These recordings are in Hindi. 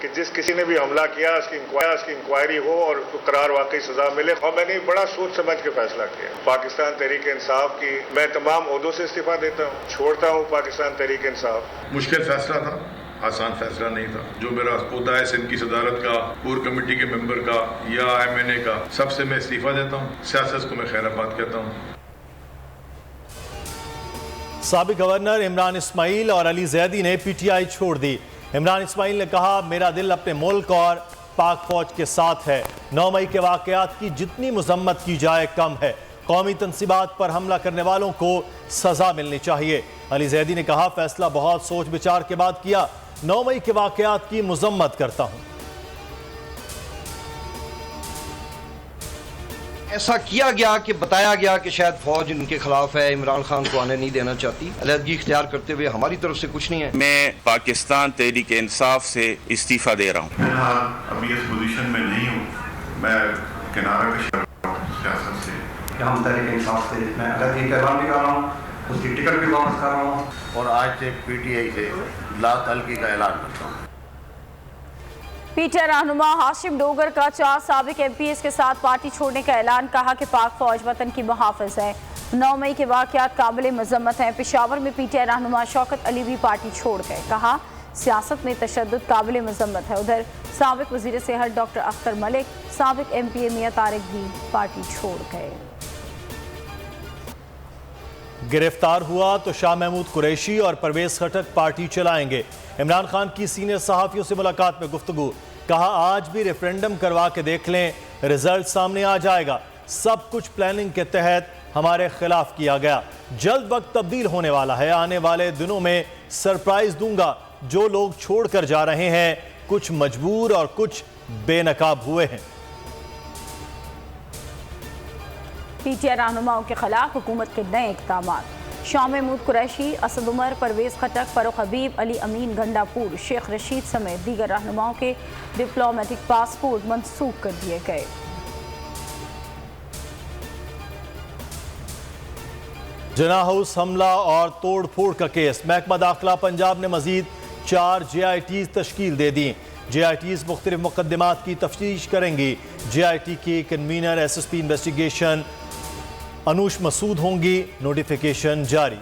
कि जिस किसी ने भी हमला किया उसकी इंक्वायरी हो और उसको करार वाकई सजा मिले। और मैंने बड़ा सोच समझ के फैसला किया। पाकिस्तान तहरीक इंसाफ की मैं तमाम ओहदों से इस्तीफा देता हूँ, छोड़ता हूँ पाकिस्तान तहरीक इंसाफ। मुश्किल फैसला था, आसान फैसला नहीं था। जो मेरा ओहदा है सिंध की सदारत का, कोर कमेटी के मेंबर का या MNA का, सबसे मैं इस्तीफा देता हूँ। सियासत को मैं खैराबाद कहता हूँ। साबिक गवर्नर इमरान इस्माइल और अली जैदी ने PTI छोड़ दी। इमरान इस्माइल ने कहा, मेरा दिल अपने मुल्क और पाक फौज के साथ है। 9 मई के वाकयात की जितनी मजम्मत की जाए कम है। कौमी तंसीबात पर हमला करने वालों को सजा मिलनी चाहिए। अली जैदी ने कहा, फैसला बहुत सोच विचार के बाद किया। 9 मई के वाकयात की मजम्मत करता हूं। ऐसा किया गया कि बताया गया कि शायद फौज इनके खिलाफ है, इमरान खान को आने नहीं देना चाहती। अलहदगी इख्तियार करते हुए हमारी तरफ से कुछ नहीं है। मैं पाकिस्तान तहरीक इंसाफ से इस्तीफा दे रहा हूँ। फिलहाल अभी इस पोजीशन में नहीं हूँ। मैं किनारा सियासत से, हम तहरीक इंसाफ से मैं अलहदगी का ऐलान भी कर रहा हूँ, उसकी टिकट भी वापस कर रहा हूँ और आज से PTI से ला तल्की का ऐलान करता हूँ। PTI रहनुमा हाशिम डोगर का 4 साबिक MPs के साथ पार्टी छोड़ने का ऐलान। कहा कि पाक फौज वतन की मुहाफ़िज़ है। 9 मई के वाक़यात काबिल मज़म्मत हैं। पेशावर में PTI रहनुमा शौकत अली भी पार्टी छोड़ गए। कहा, सियासत में तशद्दुद काबिल मज़म्मत है। उधर साबिक वज़ीर सेहत डॉक्टर अख्तर मलिक, साबिक MPA मियां तारिक भी पार्टी छोड़ गए। गिरफ्तार हुआ तो शाह महमूद कुरैशी और परवेज खटक पार्टी चलाएंगे। इमरान खान की सीनियर सहाफ़ियों से मुलाकात में गुफ्तगू। कहा, आज भी रेफरेंडम करवा के देख लें, रिजल्ट सामने आ जाएगा। सब कुछ प्लानिंग के तहत हमारे खिलाफ किया गया। जल्द वक्त तब्दील होने वाला है। आने वाले दिनों में सरप्राइज दूंगा। जो लोग छोड़कर जा रहे हैं, कुछ मजबूर और कुछ बेनकाब हुए हैं। PTI रहनुमाओं के खिलाफ हुकूमत के नए इक़दाम। शाह महमूद कुरैशी, असद उमर, परवेज खटक, फ़ारूक हबीब, अली अमीन गंडापुर, शेख रशीद समेत दीगर रहनुमाओं के डिप्लोमेटिक पासपोर्ट मनसूख कर दिए गए। जना हाउस हमला और तोड़ फोड़ का केस। महकमा दाखिला पंजाब ने मजीद 4 JITs तश्कील दे दी। JITs मुख्तलिफ मुकदमात की तफ्तीश करेंगी। JIT की convener SSP investigation Anoosh Masood होंगी। नोटिफिकेशन जारी।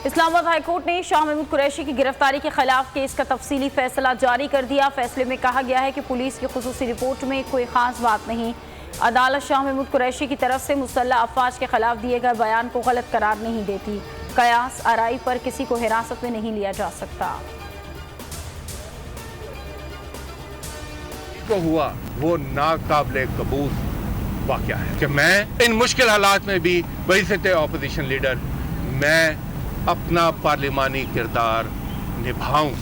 इस्लामाबाद हाई कोर्ट ने शाह महमूद कुरैशी की गिरफ्तारी के खिलाफ केस का तफसीली फैसला जारी कर दिया। फैसले में कहा गया है कि पुलिस की खुसूसी रिपोर्ट में कोई खास बात नहीं। अदालत शाह महमूद कुरैशी की तरफ से मुसल्लह अफवाज के खिलाफ दिए गए बयान को गलत करार नहीं देती। कयास आराई पर किसी को हिरासत में नहीं लिया जा सकता। को हुआ वो नाकाबिले कबूल वाक़या है कि मैं इन मुश्किल हालात में भी बहैसियत ऑपोजिशन लीडर मैं अपना पार्लिमानी किरदार निभाऊं।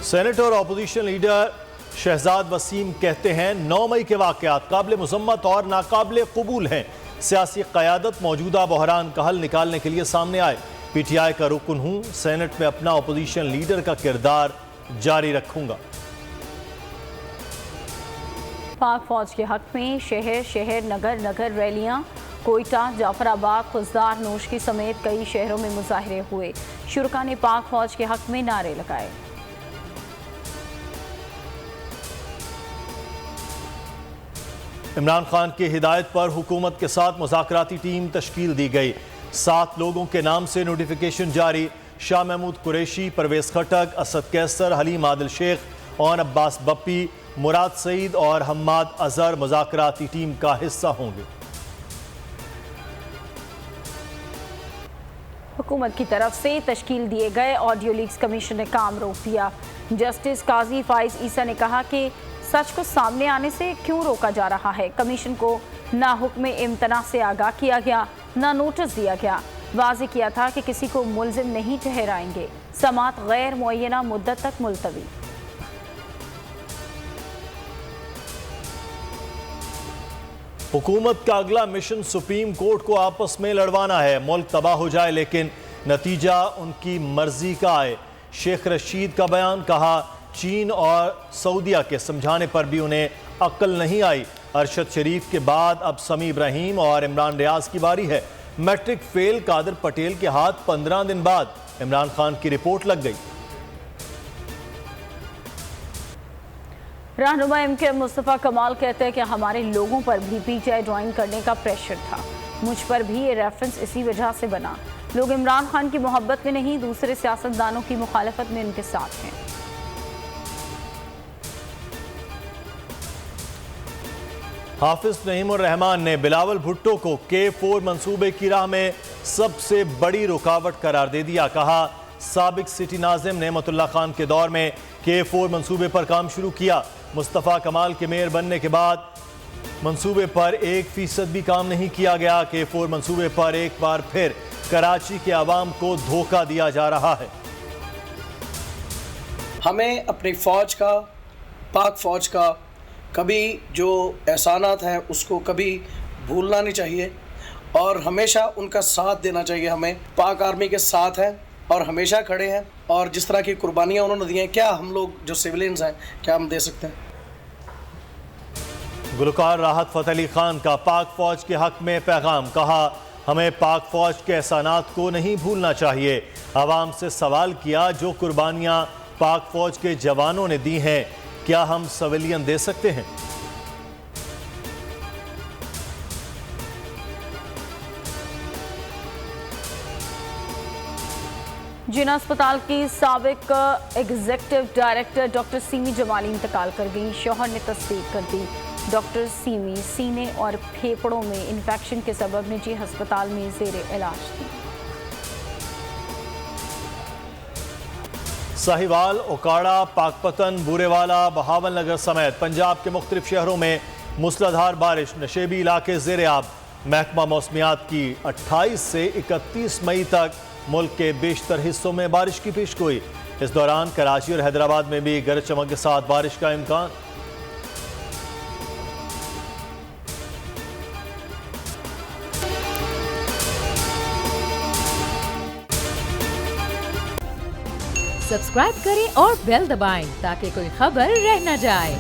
सेनेटर और ऑपोजिशन लीडर शहजाद वसीम कहते हैं, 9 मई के वाक़यात काबिल मुज़म्मत और नाकाबिले कबूल हैं। सियासी क़यादत मौजूदा बहरान का हल निकालने के लिए सामने आए। PTI का रुकन हूँ, सेनेट में अपना ऑपोजिशन लीडर का किरदार जारी रखूंगा। पाक फौज के हक में शहर शहर नगर नगर रैलियां। कोयटा, जाफराबाद, खुजदार, नोशकी समेत कई शहरों में मुजाहरे हुए। शुरका ने पाक फौज के हक में नारे लगाए। इमरान खान की हिदायत पर हुकूमत के साथ मुज़ाकराती टीम तश्कील दी गई। 7 लोगों के नाम से नोटिफिकेशन जारी। शाह महमूद कुरैशी, परवेज खटक, असद कैसर, हलीम आदिल शेख और अब्बास बप्पी, मुराद सईद और हम्माद अजहर मुज़ाकराती टीम का हिस्सा होंगे। हुकूमत की तरफ से तश्कील दिए गए ऑडियो लीक्स कमीशन ने काम रोक दिया। जस्टिस काजी फाइज ईसा ने कहा कि सच को सामने आने से क्यों रोका जा रहा है। कमीशन को ना हुक्म इम्तना से आगाह किया गया, ना नोटिस दिया गया। वाज़ेह किया था कि किसी को मुल्ज़िम नहीं ठहराएंगे। समात गैर मुअय्यना मुद्दत तक मुलतवी। हुकूमत का अगला मिशन सुप्रीम कोर्ट को आपस में लड़वाना है। मुल्क तबाह हो जाए लेकिन नतीजा उनकी मर्जी का आए। शेख रशीद का बयान। कहा, चीन और सऊदिया के समझाने पर भी उन्हें अक्ल नहीं आई। अरशद शरीफ के बाद अब समी इब्राहीम और इमरान रियाज की बारी है। मैट्रिक फेल कादर पटेल के हाथ 15 दिन बाद इमरान खान की रिपोर्ट लग गई। रहनुमा एमके मुस्तफ़ा कमाल कहते हैं कि हमारे लोगों पर भी पीटीआई ज्वाइन करने का प्रेशर था। मुझ पर भी ये रेफरेंस इसी वजह से बना। लोग इमरान खान की मोहब्बत में नहीं, दूसरे सियासतदानों की मुखालफत में उनके साथ हैं। हाफिज नईमुर रहमान ने बिलावल भुट्टो को K4 मंसूबे की राह में सबसे बड़ी रुकावट करार दे दिया। कहा, साबिक सिटी नाजिम नेमतुल्लाह खान के दौर में K4 मंसूबे पर काम शुरू किया। मुस्तफ़ा कमाल के मेयर बनने के बाद मंसूबे पर 1% भी काम नहीं किया गया। K4 मंसूबे पर एक बार फिर कराची के आवाम को धोखा दिया जा रहा है। हमें अपनी फौज का, पाक फौज का कभी जो एहसानात हैं उसको कभी भूलना नहीं चाहिए और हमेशा उनका साथ देना चाहिए। हमें पाक आर्मी के साथ हैं और हमेशा खड़े हैं और जिस तरह की कुर्बानियाँ उन्होंने दी हैं, क्या हम लोग जो सिविलियंस हैं क्या हम दे सकते हैं। गुलकार राहत फ़तेह अली खान का पाक फौज के हक में पैगाम। कहा, हमें पाक फौज के एहसानात को नहीं भूलना चाहिए। आवाम से सवाल किया, जो कुर्बानियाँ पाक फौज के जवानों ने दी हैं क्या हम सिविलियन दे सकते हैं। जिना अस्पताल की साबिक executive director doctor semi Jamali इंतकाल कर गई। शौहर ने तस्दीक कर दी। डॉक्टर सीमी सीने और फेफड़ों में इन्फेक्शन के सबब निजी अस्पताल में जेर इलाज थी। साहिवाल, ओकाड़ा, पाकपतन, बूरेवाला, बहावलनगर समेत पंजाब के मुख्तलिफ शहरों में मूसलाधार बारिश, नशेबी इलाके ज़ेर आब। महकमा मौसमियात की 28 से 31 मई तक मुल्क के बेशतर हिस्सों में बारिश की पेशगोई। इस दौरान कराची और हैदराबाद में भी गरज चमक के साथ बारिश का इम्कान। सब्सक्राइब करें और बेल दबाएं ताकि कोई खबर रह न जाए।